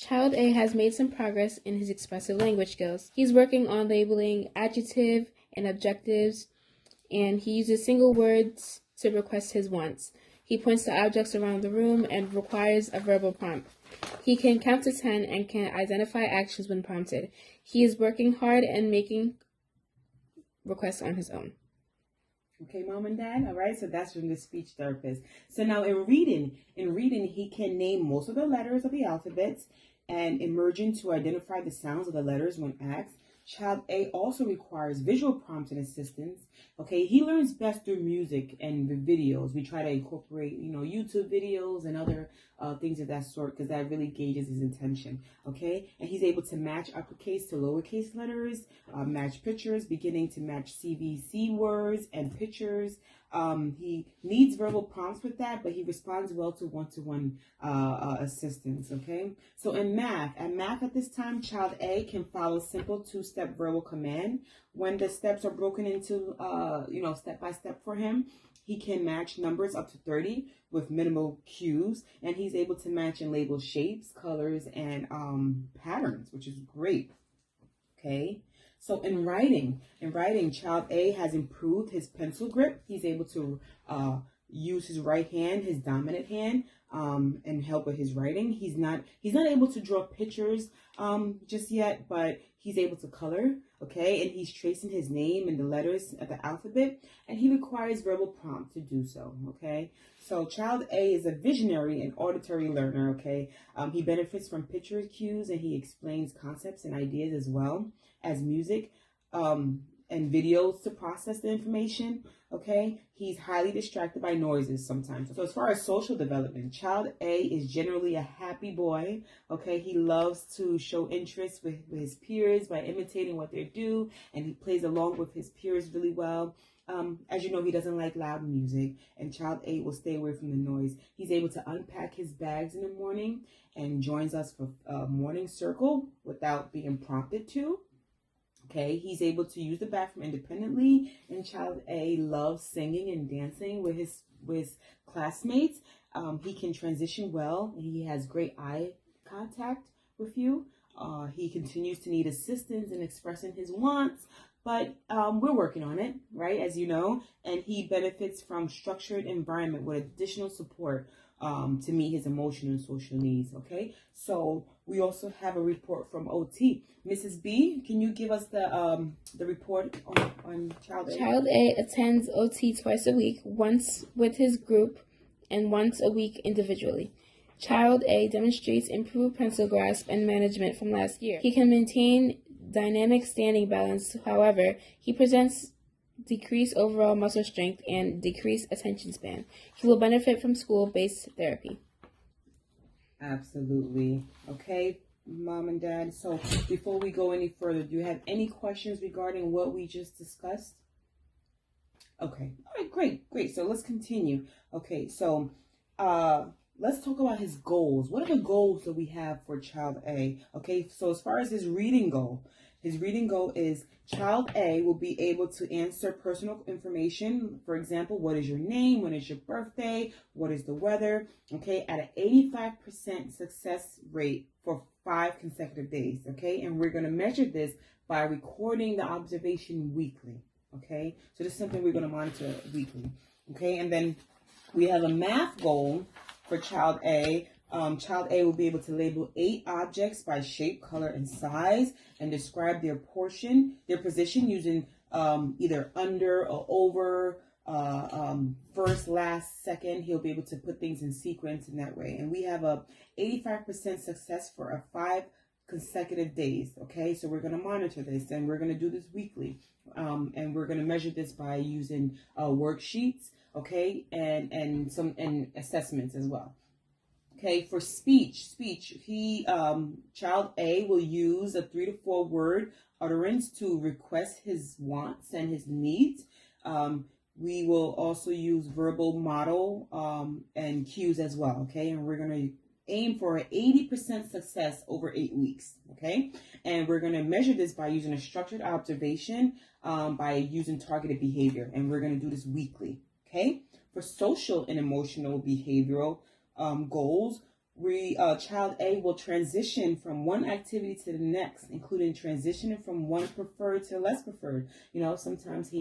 Child A has made some progress in his expressive language skills. He's working on labeling adjective and adjectives, and he uses single words to request his wants. He points to objects around the room and requires a verbal prompt. He can count to 10 and can identify actions when prompted. He is working hard and making requests on his own. Okay, Mom and Dad. All right, so that's from the speech therapist. So now in reading, he can name most of the letters of the alphabets and emerging to identify the sounds of the letters when asked. Child A also requires visual prompts and assistance. Okay, he learns best through music and the videos. We try to incorporate, YouTube videos and other things of that sort because that really gauges his attention. Okay, and he's able to match uppercase to lowercase letters, match pictures, beginning to match CVC words and pictures. He needs verbal prompts with that, but he responds well to one-to-one assistance, okay? So in math at this time, child A can follow simple two-step verbal command. When the steps are broken into, step-by-step for him, he can match numbers up to 30 with minimal cues, and he's able to match and label shapes, colors, and patterns, which is great, okay? So in writing, child A has improved his pencil grip. He's able to use his right hand, his dominant hand, and help with his writing. He's not able to draw pictures just yet, but he's able to color, okay? And he's tracing his name and the letters of the alphabet, and he requires verbal prompt to do so, okay? So child A is a visionary and auditory learner, okay? He benefits from picture cues, and he explains concepts and ideas as well as music and videos to process the information, okay? He's highly distracted by noises sometimes. So as far as social development, child A is generally a happy boy, okay? He loves to show interest with his peers by imitating what they do, and he plays along with his peers really well. As you know, he doesn't like loud music, and child A will stay away from the noise. He's able to unpack his bags in the morning and joins us for a morning circle without being prompted to. Okay, he's able to use the bathroom independently, and child A loves singing and dancing with his classmates. He can transition well. He has great eye contact with you. He continues to need assistance in expressing his wants, but we're working on it, right, as you know, and he benefits from structured environment with additional support to meet his emotional and social needs, okay? So we also have a report from OT. Mrs. B, can you give us the report on child A? Child A attends OT twice a week, once with his group and once a week individually. Child A demonstrates improved pencil grasp and management from last year. He can maintain dynamic standing balance. However, he presents decreased overall muscle strength and decreased attention span. He will benefit from school-based therapy. Absolutely. Okay, Mom and Dad. So before we go any further, do you have any questions regarding what we just discussed? Okay. All right, great. So let's continue. Okay, so let's talk about his goals. What are the goals that we have for child A? Okay, so as far as his reading goal is child A will be able to answer personal information. For example, what is your name? When is your birthday? What is the weather? Okay, at an 85% success rate for 5 consecutive days. Okay, and we're going to measure this by recording the observation weekly. Okay, so this is something we're going to monitor weekly. Okay, and then we have a math goal for child A. Child A will be able to label 8 objects by shape, color, and size, and describe their position using either under or over, first, last, second. He'll be able to put things in sequence in that way. And we have a 85% success for a 5 consecutive days. Okay, so we're going to monitor this, and we're going to do this weekly, and we're going to measure this by using worksheets. Okay, and assessments as well. Okay, for speech, child A will use a 3 to 4 word utterance to request his wants and his needs. We will also use verbal model and cues as well. Okay, and we're going to aim for an 80% success over 8 weeks. Okay, and we're going to measure this by using a structured observation by using targeted behavior, and we're going to do this weekly. Okay, for social and emotional behavioral goals, Child A will transition from one activity to the next, including transitioning from one preferred to less preferred. Sometimes he